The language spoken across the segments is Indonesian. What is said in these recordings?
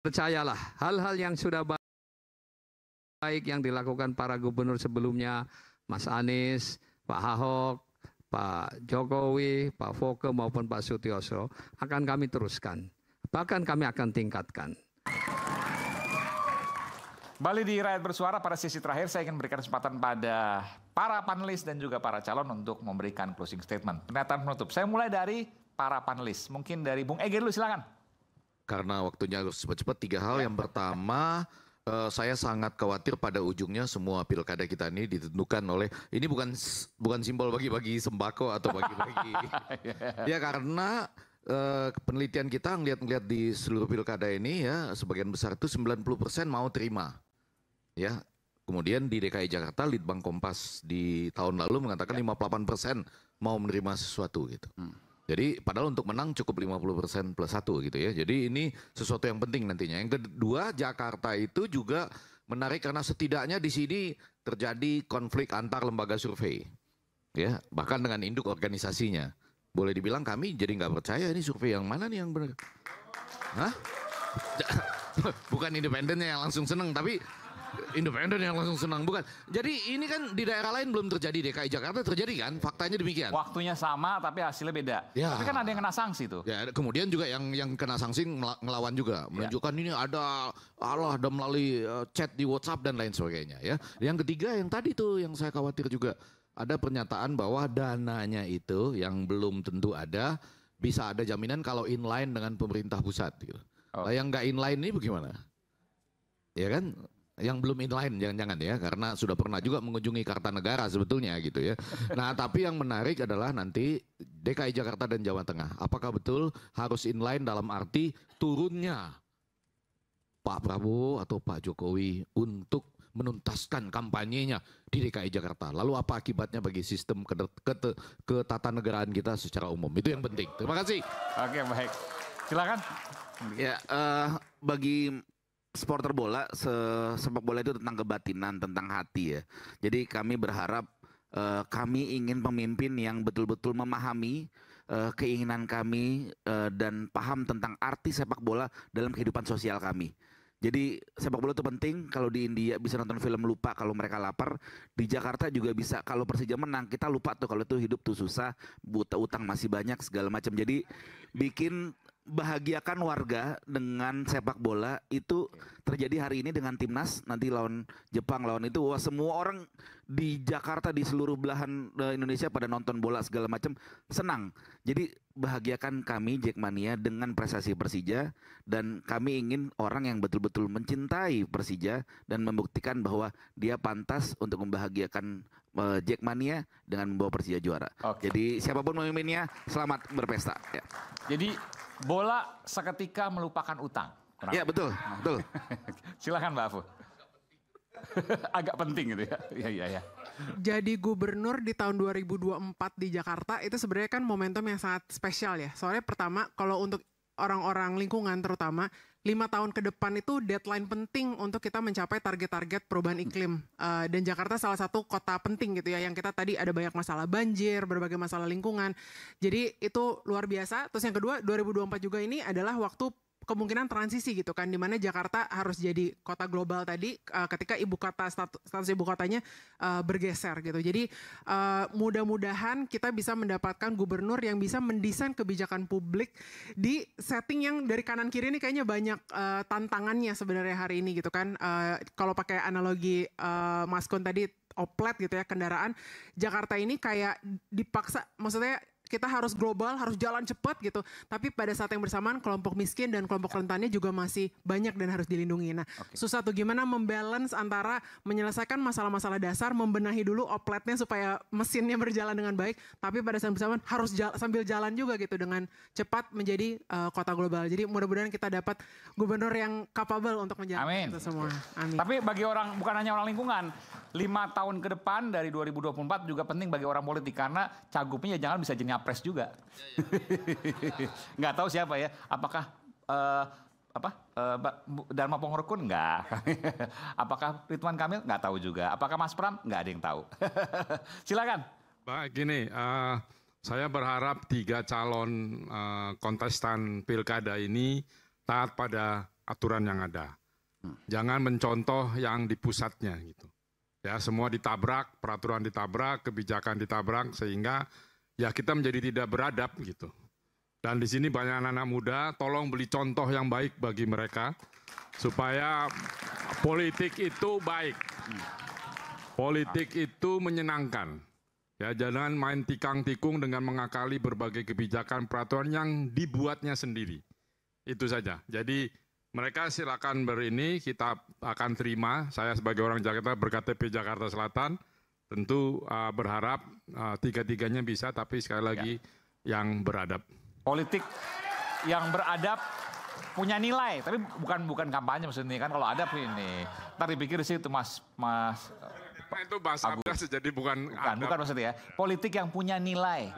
Percayalah, hal-hal yang sudah baik yang dilakukan para gubernur sebelumnya, Mas Anies, Pak Ahok, Pak Jokowi, Pak Foke maupun Pak Sutioso akan kami teruskan. Bahkan kami akan tingkatkan. Kembali di Rakyat Bersuara, pada sesi terakhir saya ingin berikan kesempatan pada para panelis dan juga para calon untuk memberikan closing statement. Pernyataan penutup. Saya mulai dari para panelis. Mungkin dari Bung Ege dulu, silakan. Karena waktunya harus cepat-cepat, 3 hal. Yang pertama, saya sangat khawatir pada ujungnya semua pilkada kita ini ditentukan oleh, ini bukan simbol bagi-bagi sembako atau bagi-bagi. Ya karena penelitian kita ngeliat di seluruh pilkada ini ya, sebagian besar itu 90% mau terima. Ya, kemudian di DKI Jakarta, Litbang Kompas di tahun lalu mengatakan 58% mau menerima sesuatu gitu. Jadi padahal untuk menang cukup 50% plus 1 gitu ya. Jadi ini sesuatu yang penting nantinya. Yang kedua, Jakarta itu juga menarik karena setidaknya di sini terjadi konflik antar lembaga survei. Ya, bahkan dengan induk organisasinya. Boleh dibilang kami jadi nggak percaya ini survei yang mana nih yang benar. Hah? Bukan independennya yang langsung seneng, tapi independen yang langsung senang, bukan. Jadi ini kan di daerah lain belum terjadi, DKI Jakarta terjadi kan, faktanya demikian. Waktunya sama tapi hasilnya beda. Ya. Tapi kan ada yang kena sanksi tuh. Ya, kemudian juga yang kena sanksi ngelawan juga, menunjukkan ini ada melalui chat di WhatsApp dan lain sebagainya ya. Yang ketiga yang tadi tuh yang saya khawatir juga, ada pernyataan bahwa dananya itu yang belum tentu ada, bisa ada jaminan kalau inline dengan pemerintah pusat gitu. Nah, yang nggak inline ini bagaimana? Ya kan? Yang belum inline jangan-jangan ya, karena sudah pernah juga mengunjungi Kartanegara sebetulnya gitu ya. Nah tapi yang menarik adalah nanti DKI Jakarta dan Jawa Tengah, apakah betul harus inline dalam arti turunnya Pak Prabowo atau Pak Jokowi untuk menuntaskan kampanyenya di DKI Jakarta. Lalu apa akibatnya bagi sistem ketatanegaraan kita secara umum, itu yang penting. Terima kasih. Oke, baik. Silakan. Ya, bagi supporter bola, sepak bola itu tentang kebatinan, tentang hati ya. Jadi kami berharap, kami ingin pemimpin yang betul-betul memahami keinginan kami dan paham tentang arti sepak bola dalam kehidupan sosial kami. Jadi sepak bola itu penting. Kalau di India bisa nonton film lupa kalau mereka lapar, di Jakarta juga bisa kalau Persija menang kita lupa tuh kalau itu hidup tuh susah, buta utang masih banyak segala macam. Jadi bikin bahagiakan warga dengan sepak bola itu terjadi hari ini dengan timnas, nanti lawan Jepang, lawan itu, wah semua orang di Jakarta, di seluruh belahan Indonesia pada nonton bola segala macam, senang. Jadi bahagiakan kami Jackmania dengan prestasi Persija, dan kami ingin orang yang betul-betul mencintai Persija dan membuktikan bahwa dia pantas untuk membahagiakan Jackmania dengan membawa Persija juara. Jadi siapapun pemimpinnya, selamat berpesta ya. Jadi bola seketika melupakan utang. Ya betul, betul. Silakan Mbak Afu. Agak penting gitu ya. Iya. Jadi gubernur di tahun 2024 di Jakarta itu sebenarnya kan momentum yang sangat spesial ya. Soalnya pertama kalau untuk orang-orang lingkungan terutama 5 tahun ke depan itu deadline penting untuk kita mencapai target-target perubahan iklim. Dan Jakarta salah satu kota penting gitu ya, yang kita tadi ada banyak masalah banjir, berbagai masalah lingkungan. Jadi itu luar biasa. Terus yang kedua 2024 juga ini adalah waktu kemungkinan transisi gitu kan, dimana Jakarta harus jadi kota global tadi ketika ibu kota status ibu kotanya bergeser gitu. Jadi mudah-mudahan kita bisa mendapatkan gubernur yang bisa mendesain kebijakan publik di setting yang dari kanan kiri ini kayaknya banyak tantangannya sebenarnya hari ini gitu kan. Kalau pakai analogi Mas Kun tadi oplet gitu ya, kendaraan Jakarta ini kayak dipaksa, maksudnya kita harus global, harus jalan cepat gitu. Tapi pada saat yang bersamaan kelompok miskin dan kelompok rentannya juga masih banyak dan harus dilindungi. Nah, susah tuh gimana membalance antara menyelesaikan masalah-masalah dasar, membenahi dulu opletnya supaya mesinnya berjalan dengan baik. Tapi pada saat yang bersamaan harus sambil jalan juga gitu dengan cepat menjadi kota global. Jadi mudah-mudahan kita dapat gubernur yang capable untuk menjalankan itu semua. Amin. Tapi bagi orang, bukan hanya orang lingkungan, 5 tahun ke depan dari 2024 juga penting bagi orang politik, karena cagupnya jangan bisa jadi nyapres juga. Nggak tahu siapa ya, apakah Dharma Pongrekun? Enggak. Apakah Ridwan Kamil? Nggak tahu juga. Apakah Mas Pram? Nggak ada yang tahu. Silakan. Baik, gini, saya berharap 3 calon kontestan pilkada ini taat pada aturan yang ada. Jangan mencontoh yang di pusatnya gitu. Ya, semua ditabrak, peraturan ditabrak, kebijakan ditabrak, sehingga ya kita menjadi tidak beradab gitu. Dan di sini banyak anak-anak muda, tolong beli contoh yang baik bagi mereka supaya politik itu baik. Politik itu menyenangkan. Ya, jangan main tikang-tikung dengan mengakali berbagai kebijakan peraturan yang dibuatnya sendiri. Itu saja. Jadi mereka silakan berini, kita akan terima. Saya sebagai orang Jakarta berKTP Jakarta Selatan, tentu berharap tiga-tiganya bisa, tapi sekali lagi yang beradab. Politik yang beradab punya nilai, tapi bukan kampanye maksudnya kan, kalau adab ini. Ntar dipikir sih itu Mas Itu bahasa Agus, jadi bukan maksudnya ya. Politik yang punya nilai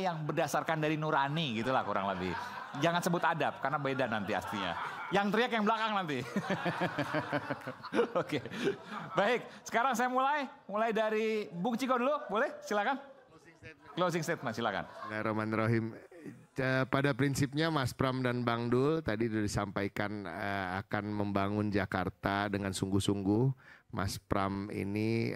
yang berdasarkan dari nurani gitulah kurang lebih. Jangan sebut adab karena beda nanti aslinya. Yang teriak yang belakang nanti. Oke. Baik, sekarang saya mulai dari Bung Ciko dulu, boleh? Silakan. Closing statement silakan. Bismillahirrahmanirrahim. Pada prinsipnya Mas Pram dan Bang Dul tadi sudah disampaikan akan membangun Jakarta dengan sungguh-sungguh. Mas Pram ini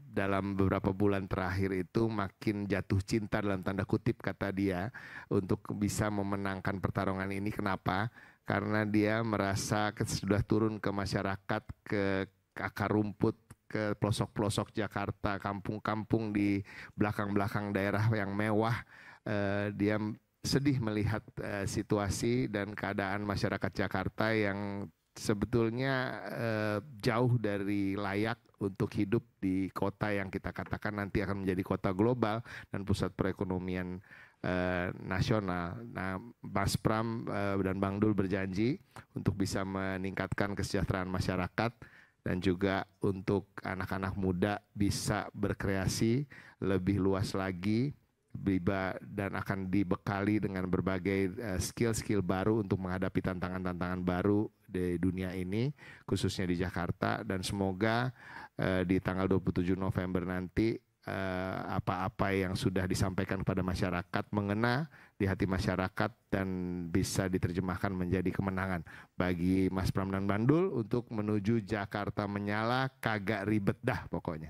dalam beberapa bulan terakhir itu makin jatuh cinta dalam tanda kutip kata dia untuk bisa memenangkan pertarungan ini. Kenapa? Karena dia merasa sudah turun ke masyarakat, ke akar rumput, ke pelosok-pelosok Jakarta, kampung-kampung di belakang-belakang daerah yang mewah. Dia sedih melihat situasi dan keadaan masyarakat Jakarta yang sebetulnya jauh dari layak untuk hidup di kota yang kita katakan nanti akan menjadi kota global dan pusat perekonomian nasional. Nah, Mas Pram dan Bang Dul berjanji untuk bisa meningkatkan kesejahteraan masyarakat dan juga untuk anak-anak muda bisa berkreasi lebih luas lagi dan akan dibekali dengan berbagai skill-skill baru untuk menghadapi tantangan-tantangan baru di dunia ini, khususnya di Jakarta. Dan semoga di tanggal 27 November nanti apa-apa yang sudah disampaikan kepada masyarakat mengena di hati masyarakat dan bisa diterjemahkan menjadi kemenangan bagi Mas Pram dan Bandul untuk menuju Jakarta menyala, kagak ribet dah pokoknya.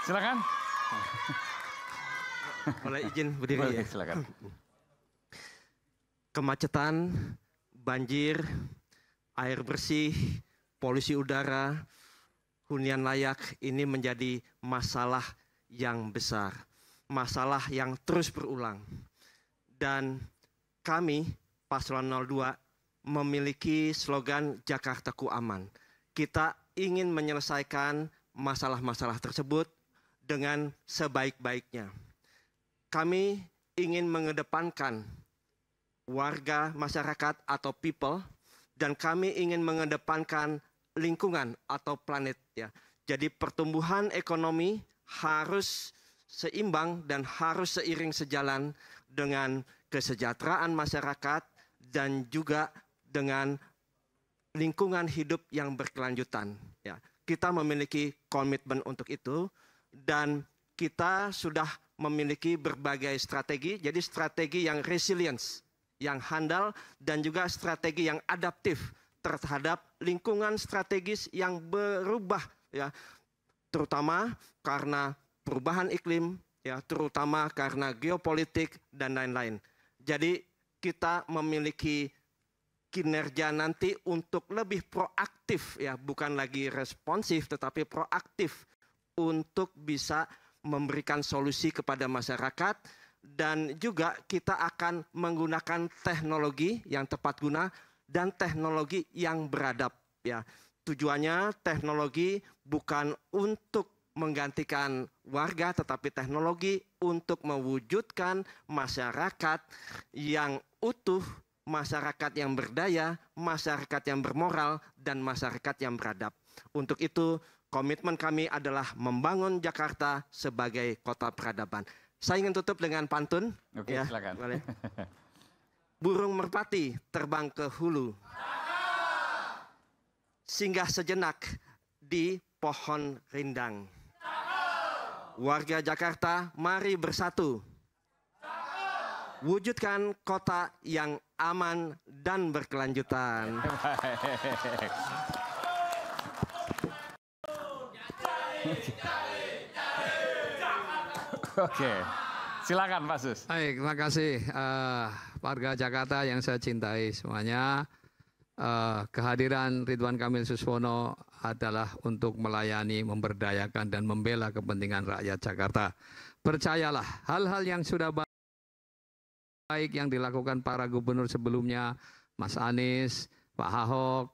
Silakan. Boleh izin berdiri ya? Silakan. Kemacetan, banjir, air bersih, polusi udara, hunian layak ini menjadi masalah yang besar. Masalah yang terus berulang. Dan kami, Paslon 02, memiliki slogan Jakartaku Aman. Kita ingin menyelesaikan masalah-masalah tersebut dengan sebaik-baiknya. Kami ingin mengedepankan warga masyarakat atau people, dan kami ingin mengedepankan lingkungan atau planet ya. Jadi pertumbuhan ekonomi harus seimbang dan harus seiring sejalan dengan kesejahteraan masyarakat dan juga dengan lingkungan hidup yang berkelanjutan ya. Kita memiliki komitmen untuk itu. Dan kita sudah memiliki berbagai strategi, jadi strategi yang resilience, yang handal, dan juga strategi yang adaptif terhadap lingkungan strategis yang berubah, ya, terutama karena perubahan iklim, ya, terutama karena geopolitik dan lain-lain. Jadi kita memiliki kinerja nanti untuk lebih proaktif, ya, bukan lagi responsif, tetapi proaktif. Untuk bisa memberikan solusi kepada masyarakat dan juga kita akan menggunakan teknologi yang tepat guna dan teknologi yang beradab ya. Tujuannya teknologi bukan untuk menggantikan warga tetapi teknologi untuk mewujudkan masyarakat yang utuh, masyarakat yang berdaya, masyarakat yang bermoral dan masyarakat yang beradab. Untuk itu komitmen kami adalah membangun Jakarta sebagai kota peradaban. Saya ingin tutup dengan pantun. Oke, ya, silakan. boleh. Burung merpati terbang ke hulu. Singgah sejenak di pohon rindang. Warga Jakarta, mari bersatu. wujudkan kota yang aman dan berkelanjutan. Oke, silakan Pak Sus. Baik, terima kasih warga Jakarta yang saya cintai semuanya. Kehadiran Ridwan Kamil Suswono adalah untuk melayani, memberdayakan dan membela kepentingan rakyat Jakarta. Percayalah, hal-hal yang sudah baik yang dilakukan para gubernur sebelumnya, Mas Anies, Pak Ahok,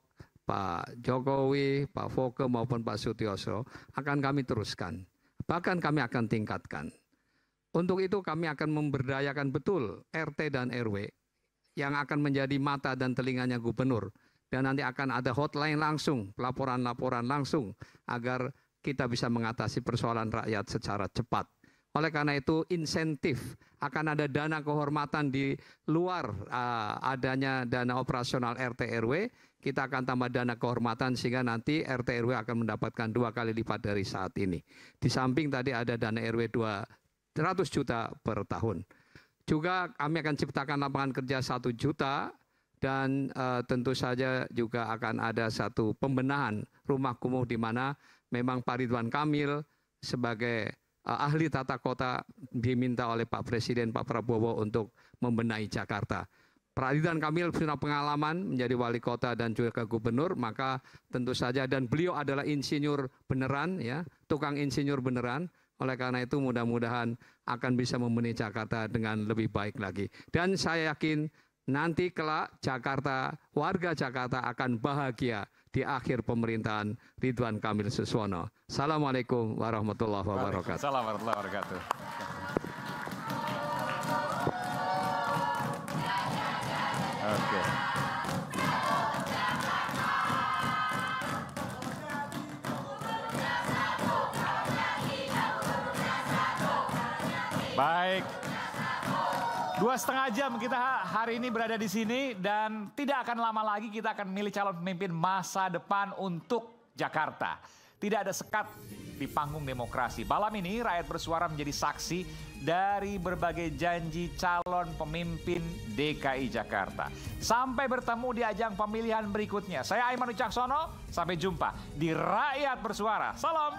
Pak Jokowi, Pak Foke maupun Pak Sutioso akan kami teruskan. Bahkan kami akan tingkatkan. Untuk itu kami akan memberdayakan betul RT dan RW yang akan menjadi mata dan telinganya gubernur. Dan nanti akan ada hotline langsung, laporan-laporan langsung agar kita bisa mengatasi persoalan rakyat secara cepat. Oleh karena itu insentif, akan ada dana kehormatan di luar adanya dana operasional RT RW, kita akan tambah dana kehormatan sehingga nanti RT RW akan mendapatkan 2 kali lipat dari saat ini. Di samping tadi ada dana RW 200 juta per tahun. Juga kami akan ciptakan lapangan kerja 1 juta dan tentu saja juga akan ada satu pembenahan rumah kumuh di mana memang Pak Ridwan Kamil sebagai ahli tata kota diminta oleh Pak Presiden Pak Prabowo untuk membenahi Jakarta. Pak Ridwan Kamil punya pengalaman menjadi wali kota dan juga gubernur, maka tentu saja dan beliau adalah insinyur beneran ya, tukang insinyur beneran. Oleh karena itu mudah-mudahan akan bisa membenahi Jakarta dengan lebih baik lagi. Dan saya yakin nanti kelak Jakarta, warga Jakarta akan bahagia di akhir pemerintahan Ridwan Kamil Suswono. Assalamualaikum warahmatullahi wabarakatuh. Assalamualaikum warahmatullahi wabarakatuh. Oke. Baik. 2,5 jam kita hari ini berada di sini dan tidak akan lama lagi kita akan memilih calon pemimpin masa depan untuk Jakarta. Tidak ada sekat di panggung demokrasi. Malam ini rakyat bersuara menjadi saksi dari berbagai janji calon pemimpin DKI Jakarta. Sampai bertemu di ajang pemilihan berikutnya. Saya Aiman Wicaksono, sampai jumpa di Rakyat Bersuara. Salam.